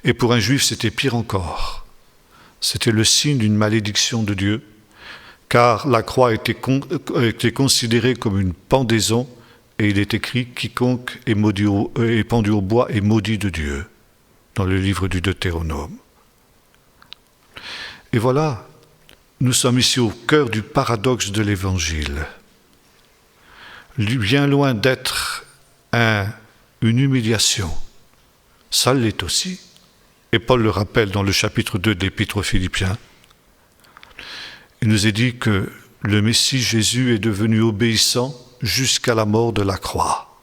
Et pour un juif, c'était pire encore. C'était le signe d'une malédiction de Dieu, car la croix était considérée comme une pendaison, et il est écrit « Quiconque est pendu au bois est maudit de Dieu » dans le livre du Deutéronome. Et voilà, nous sommes ici au cœur du paradoxe de l'Évangile. Bien loin d'être une humiliation, ça l'est aussi. Et Paul le rappelle dans le chapitre 2 de l'Épître aux Philippiens. Il nous est dit que le Messie Jésus est devenu obéissant jusqu'à la mort de la croix.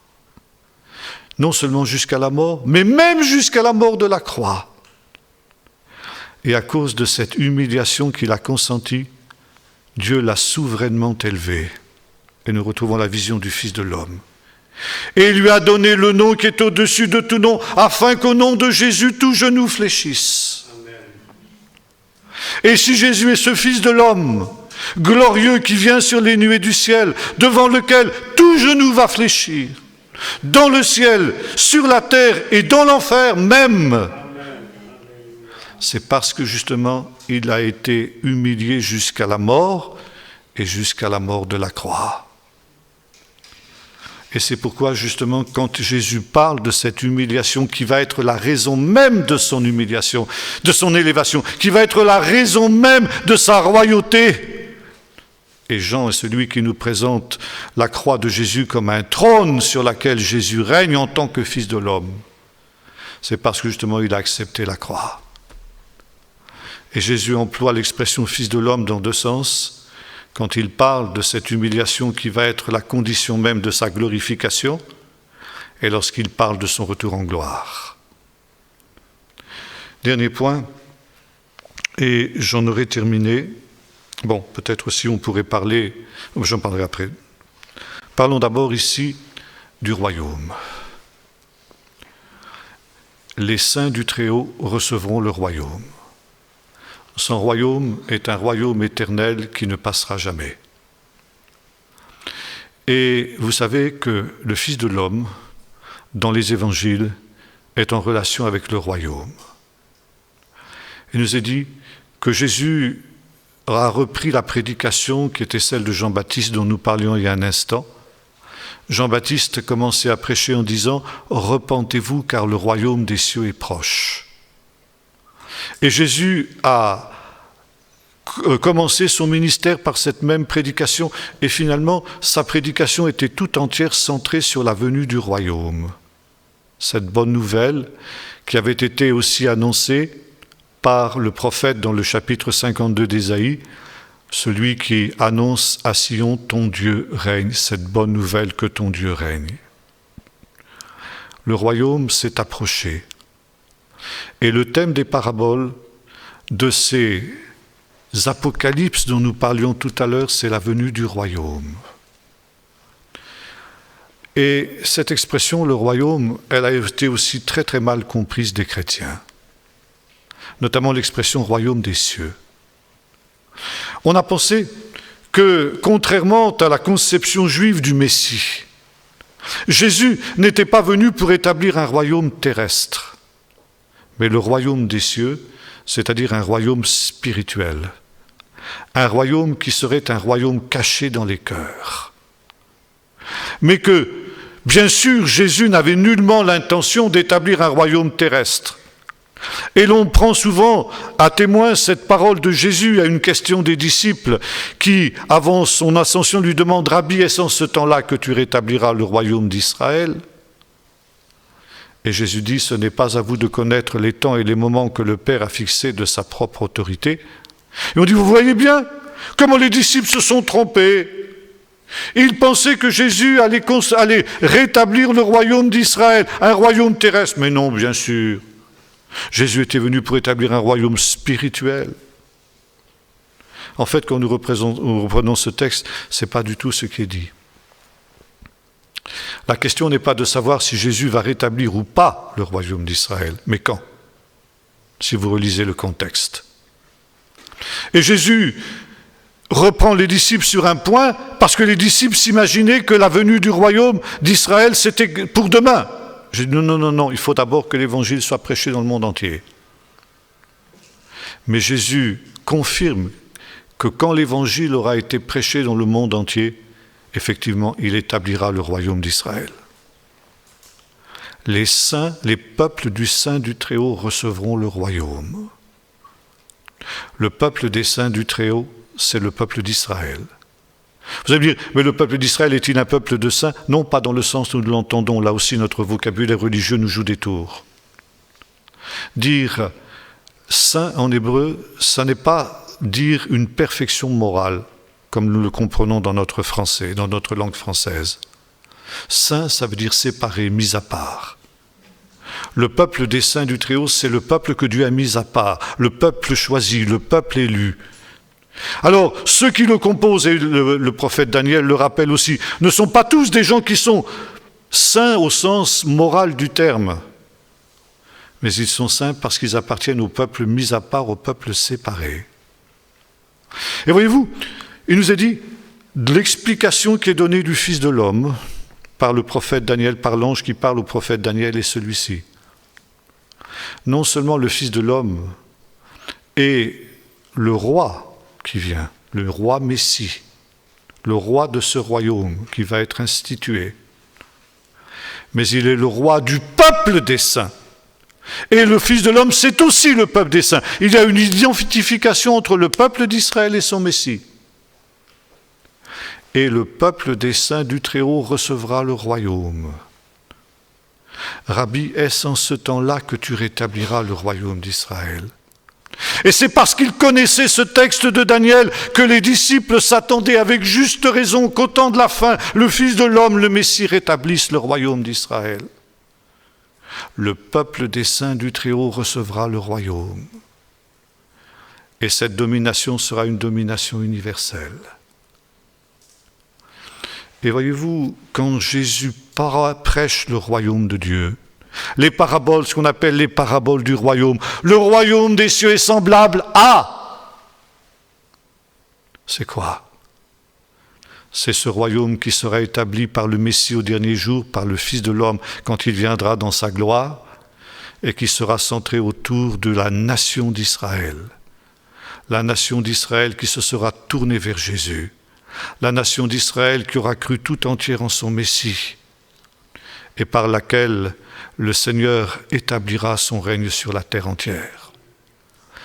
Non seulement jusqu'à la mort, mais même jusqu'à la mort de la croix. Et à cause de cette humiliation qu'il a consentie, Dieu l'a souverainement élevé. Et nous retrouvons la vision du Fils de l'homme. Et il lui a donné le nom qui est au-dessus de tout nom, afin qu'au nom de Jésus, tout genou fléchisse. Et si Jésus est ce Fils de l'homme, glorieux qui vient sur les nuées du ciel, devant lequel tout genou va fléchir, dans le ciel, sur la terre et dans l'enfer même, c'est parce que justement, il a été humilié jusqu'à la mort et jusqu'à la mort de la croix. Et c'est pourquoi, justement, quand Jésus parle de cette humiliation qui va être la raison même de son humiliation, de son élévation, qui va être la raison même de sa royauté. Et Jean est celui qui nous présente la croix de Jésus comme un trône sur lequel Jésus règne en tant que Fils de l'homme. C'est parce que, justement, il a accepté la croix. Et Jésus emploie l'expression Fils de l'homme dans deux sens. Quand il parle de cette humiliation qui va être la condition même de sa glorification, et lorsqu'il parle de son retour en gloire. Dernier point, et j'en aurai terminé. Bon, peut-être aussi on pourrait parler, j'en parlerai après. Parlons d'abord ici du royaume. Les saints du Très-Haut recevront le royaume. Son royaume est un royaume éternel qui ne passera jamais. Et vous savez que le Fils de l'homme, dans les évangiles, est en relation avec le royaume. Il nous est dit que Jésus a repris la prédication qui était celle de Jean-Baptiste dont nous parlions il y a un instant. Jean-Baptiste commençait à prêcher en disant « Repentez-vous car le royaume des cieux est proche ». Et Jésus a commencé son ministère par cette même prédication, et finalement, sa prédication était tout entière centrée sur la venue du royaume. Cette bonne nouvelle qui avait été aussi annoncée par le prophète dans le chapitre 52 d'Ésaïe, celui qui annonce à Sion « Ton Dieu règne », cette bonne nouvelle que ton Dieu règne. Le royaume s'est approché. Et le thème des paraboles, de ces apocalypses dont nous parlions tout à l'heure, c'est la venue du royaume. Et cette expression, le royaume, elle a été aussi très très mal comprise des chrétiens, notamment l'expression royaume des cieux. On a pensé que, contrairement à la conception juive du Messie, Jésus n'était pas venu pour établir un royaume terrestre, mais le royaume des cieux, c'est-à-dire un royaume spirituel, un royaume qui serait un royaume caché dans les cœurs. Mais que, bien sûr, Jésus n'avait nullement l'intention d'établir un royaume terrestre. Et l'on prend souvent à témoin cette parole de Jésus à une question des disciples qui, avant son ascension, lui demandent « Rabbi, est-ce en ce temps-là que tu rétabliras le royaume d'Israël ?» Et Jésus dit « Ce n'est pas à vous de connaître les temps et les moments que le Père a fixés de sa propre autorité. » Et on dit « Vous voyez bien comment les disciples se sont trompés. Ils pensaient que Jésus allait rétablir le royaume d'Israël, un royaume terrestre. Mais non, bien sûr. Jésus était venu pour établir un royaume spirituel. En fait, quand nous reprenons ce texte, ce n'est pas du tout ce qui est dit. La question n'est pas de savoir si Jésus va rétablir ou pas le royaume d'Israël, mais quand, si vous relisez le contexte. Et Jésus reprend les disciples sur un point, parce que les disciples s'imaginaient que la venue du royaume d'Israël, c'était pour demain. J'ai dit non, il faut d'abord que l'évangile soit prêché dans le monde entier. Mais Jésus confirme que quand l'Évangile aura été prêché dans le monde entier, effectivement, il établira le royaume d'Israël. Les saints, les peuples du Saint du Très-Haut recevront le royaume. Le peuple des saints du Très-Haut, c'est le peuple d'Israël. Vous allez me dire, mais le peuple d'Israël est-il un peuple de saints? Non, pas dans le sens où nous l'entendons. Là aussi, notre vocabulaire religieux nous joue des tours. Dire saint en hébreu, ça n'est pas dire une perfection morale, comme nous le comprenons dans notre français, dans notre langue française. Saint, ça veut dire séparé, mis à part. Le peuple des saints du Très-Haut, c'est le peuple que Dieu a mis à part, le peuple choisi, le peuple élu. Alors, ceux qui le composent, et le prophète Daniel le rappelle aussi, ne sont pas tous des gens qui sont saints au sens moral du terme, mais ils sont saints parce qu'ils appartiennent au peuple mis à part, au peuple séparé. Et voyez-vous, il nous est dit, de l'explication qui est donnée du Fils de l'homme, par le prophète Daniel, par l'ange qui parle au prophète Daniel, est celui-ci. Non seulement le Fils de l'homme est le roi qui vient, le roi Messie, le roi de ce royaume qui va être institué, mais il est le roi du peuple des saints. Et le Fils de l'homme, c'est aussi le peuple des saints. Il y a une identification entre le peuple d'Israël et son Messie. Et le peuple des saints du Très-Haut recevra le royaume. Rabbi, est-ce en ce temps-là que tu rétabliras le royaume d'Israël? Et c'est parce qu'ils connaissaient ce texte de Daniel que les disciples s'attendaient avec juste raison qu'au temps de la fin, le Fils de l'homme, le Messie, rétablisse le royaume d'Israël. Le peuple des saints du Très-Haut recevra le royaume. Et cette domination sera une domination universelle. Et voyez-vous, quand Jésus prêche le royaume de Dieu, les paraboles, ce qu'on appelle les paraboles du royaume, le royaume des cieux est semblable à... C'est quoi? C'est ce royaume qui sera établi par le Messie au dernier jour, par le Fils de l'homme, quand il viendra dans sa gloire, et qui sera centré autour de la nation d'Israël. La nation d'Israël qui se sera tournée vers Jésus. La nation d'Israël qui aura cru tout entière en son Messie, et par laquelle le Seigneur établira son règne sur la terre entière.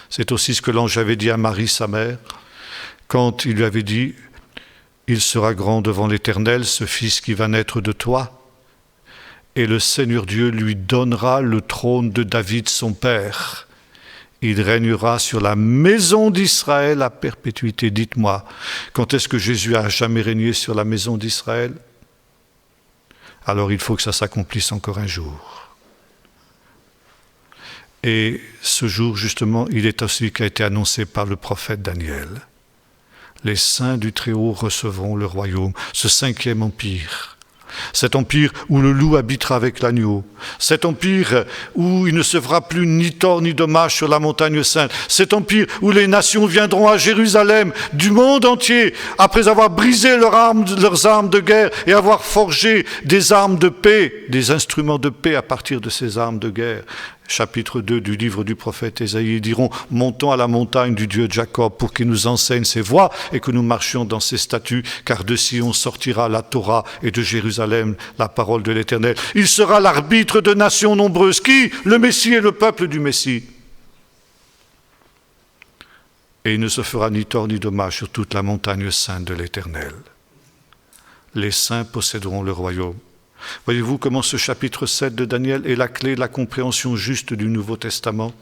C'est aussi ce que l'ange avait dit à Marie, sa mère, quand il lui avait dit « Il sera grand devant l'Éternel, ce fils qui va naître de toi, et le Seigneur Dieu lui donnera le trône de David son père. Il régnera sur la maison d'Israël à perpétuité. » Dites-moi, quand est-ce que Jésus a jamais régné sur la maison d'Israël? Alors il faut que ça s'accomplisse encore un jour. Et ce jour, justement, il est celui qui a été annoncé par le prophète Daniel. Les saints du Très-Haut recevront le royaume, ce 5e empire. Cet empire où le loup habitera avec l'agneau. Cet empire où il ne se fera plus ni tort ni dommage sur la montagne sainte. Cet empire où les nations viendront à Jérusalem du monde entier après avoir brisé leurs armes de guerre et avoir forgé des armes de paix, des instruments de paix à partir de ces armes de guerre. Chapitre 2 du livre du prophète Ésaïe, ils diront « Montons à la montagne du Dieu de Jacob pour qu'il nous enseigne ses voies et que nous marchions dans ses statuts, car de Sion sortira la Torah et de Jérusalem la parole de l'Éternel. Il sera l'arbitre de nations nombreuses. » Qui? Le Messie et le peuple du Messie. Et il ne se fera ni tort ni dommage sur toute la montagne sainte de l'Éternel. Les saints posséderont le royaume. Voyez-vous comment ce chapitre 7 de Daniel est la clé de la compréhension juste du Nouveau Testament?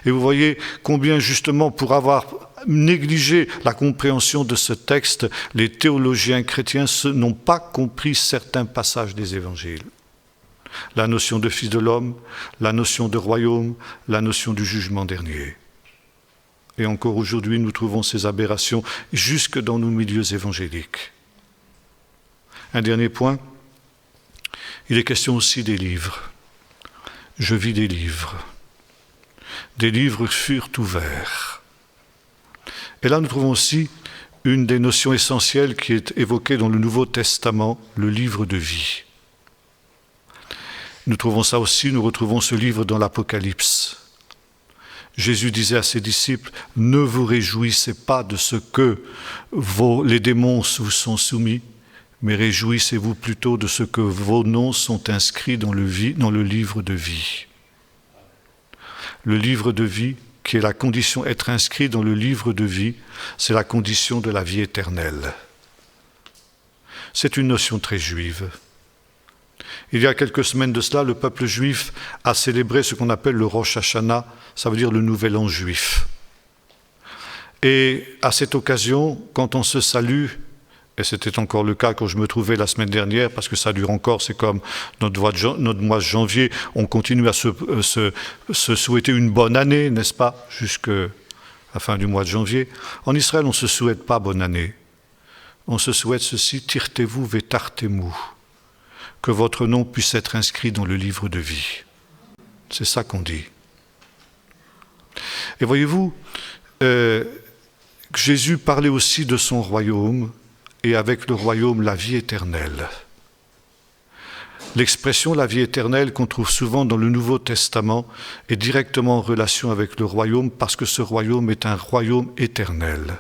Et vous voyez combien justement pour avoir négligé la compréhension de ce texte, les théologiens chrétiens n'ont pas compris certains passages des évangiles. La notion de Fils de l'homme, la notion de royaume, la notion du jugement dernier. Et encore aujourd'hui, nous trouvons ces aberrations jusque dans nos milieux évangéliques. Un dernier point. Il est question aussi des livres. Je vis des livres. Des livres furent ouverts. Et là, nous trouvons aussi une des notions essentielles qui est évoquée dans le Nouveau Testament, le livre de vie. Nous trouvons ça aussi, nous retrouvons ce livre dans l'Apocalypse. Jésus disait à ses disciples, « Ne vous réjouissez pas de ce que les démons vous sont soumis, mais réjouissez-vous plutôt de ce que vos noms sont inscrits dans le livre de vie. » Le livre de vie, qui est la condition, être inscrit dans le livre de vie, c'est la condition de la vie éternelle. C'est une notion très juive. Il y a quelques semaines de cela, le peuple juif a célébré ce qu'on appelle le Rosh Hashanah, ça veut dire le Nouvel An juif. Et à cette occasion, quand on se salue, et c'était encore le cas quand je me trouvais la semaine dernière, parce que ça dure encore, c'est comme notre mois de janvier, on continue à se souhaiter une bonne année, n'est-ce pas, jusqu'à la fin du mois de janvier. En Israël, on ne se souhaite pas bonne année. On se souhaite ceci, tirtez-vous vetartemu, que votre nom puisse être inscrit dans le livre de vie. C'est ça qu'on dit. Et voyez-vous, Jésus parlait aussi de son royaume, et avec le royaume, la vie éternelle. L'expression la vie éternelle qu'on trouve souvent dans le Nouveau Testament est directement en relation avec le royaume, parce que ce royaume est un royaume éternel.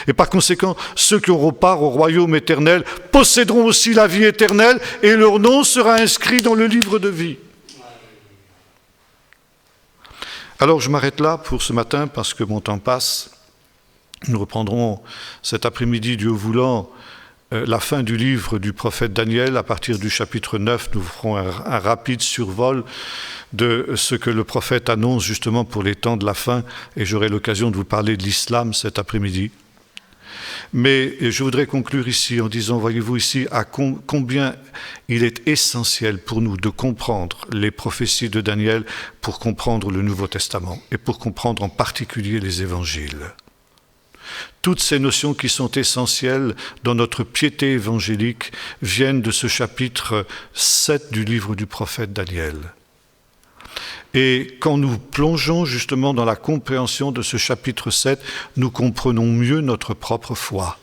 Et par conséquent, ceux qui auront part au royaume éternel posséderont aussi la vie éternelle et leur nom sera inscrit dans le livre de vie. Alors je m'arrête là pour ce matin parce que mon temps passe. Nous reprendrons cet après-midi, Dieu voulant, la fin du livre du prophète Daniel. À partir du chapitre 9, nous ferons un rapide survol de ce que le prophète annonce justement pour les temps de la fin, et j'aurai l'occasion de vous parler de l'islam cet après-midi. Mais je voudrais conclure ici en disant, voyez-vous ici, combien il est essentiel pour nous de comprendre les prophéties de Daniel pour comprendre le Nouveau Testament et pour comprendre en particulier les évangiles. Toutes ces notions qui sont essentielles dans notre piété évangélique viennent de ce chapitre 7 du livre du prophète Daniel. Et quand nous plongeons justement dans la compréhension de ce chapitre 7, nous comprenons mieux notre propre foi,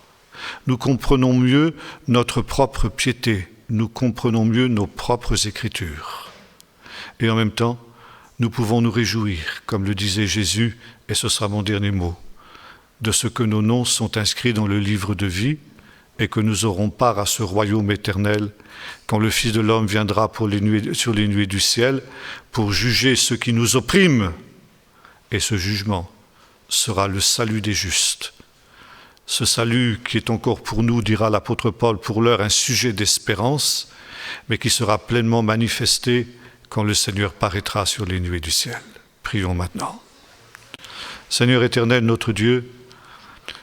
nous comprenons mieux notre propre piété, nous comprenons mieux nos propres écritures. Et en même temps, nous pouvons nous réjouir, comme le disait Jésus, et ce sera mon dernier mot, de ce que nos noms sont inscrits dans le livre de vie et que nous aurons part à ce royaume éternel quand le Fils de l'homme viendra sur les nuées du ciel pour juger ceux qui nous oppriment. Et ce jugement sera le salut des justes. Ce salut qui est encore pour nous, dira l'apôtre Paul, pour l'heure un sujet d'espérance, mais qui sera pleinement manifesté quand le Seigneur paraîtra sur les nuées du ciel. Prions maintenant. Seigneur éternel, notre Dieu,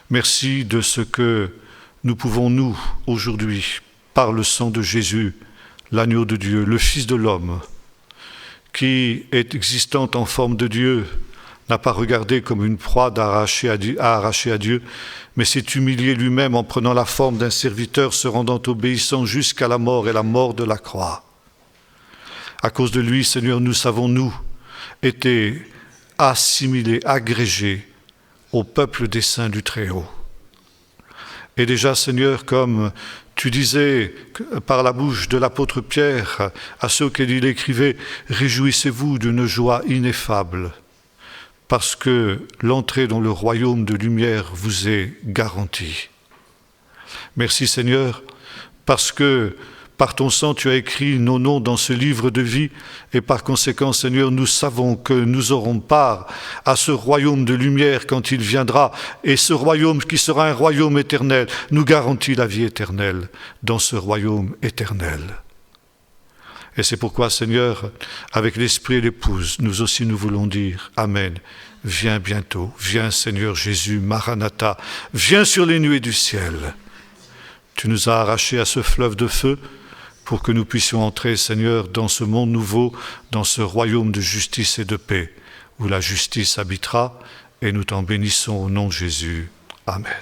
merci de ce que nous pouvons, nous, aujourd'hui, par le sang de Jésus, l'agneau de Dieu, le Fils de l'homme, qui est existant en forme de Dieu, n'a pas regardé comme une proie à arracher à Dieu, mais s'est humilié lui-même en prenant la forme d'un serviteur, se rendant obéissant jusqu'à la mort et la mort de la croix. À cause de lui, Seigneur, nous savons, nous, été assimilés, agrégés au peuple des saints du Très-Haut. Et déjà, Seigneur, comme tu disais par la bouche de l'apôtre Pierre à ceux auxquels il écrivait, « Réjouissez-vous d'une joie ineffable, parce que l'entrée dans le royaume de lumière vous est garantie. » Merci Seigneur, parce que par ton sang, tu as écrit nos noms dans ce livre de vie et par conséquent, Seigneur, nous savons que nous aurons part à ce royaume de lumière quand il viendra et ce royaume qui sera un royaume éternel nous garantit la vie éternelle dans ce royaume éternel. Et c'est pourquoi, Seigneur, avec l'Esprit et l'Épouse, nous aussi nous voulons dire Amen. Viens bientôt, viens Seigneur Jésus, Maranatha, viens sur les nuées du ciel. Tu nous as arrachés à ce fleuve de feu pour que nous puissions entrer, Seigneur, dans ce monde nouveau, dans ce royaume de justice et de paix, où la justice habitera, et nous t'en bénissons au nom de Jésus. Amen.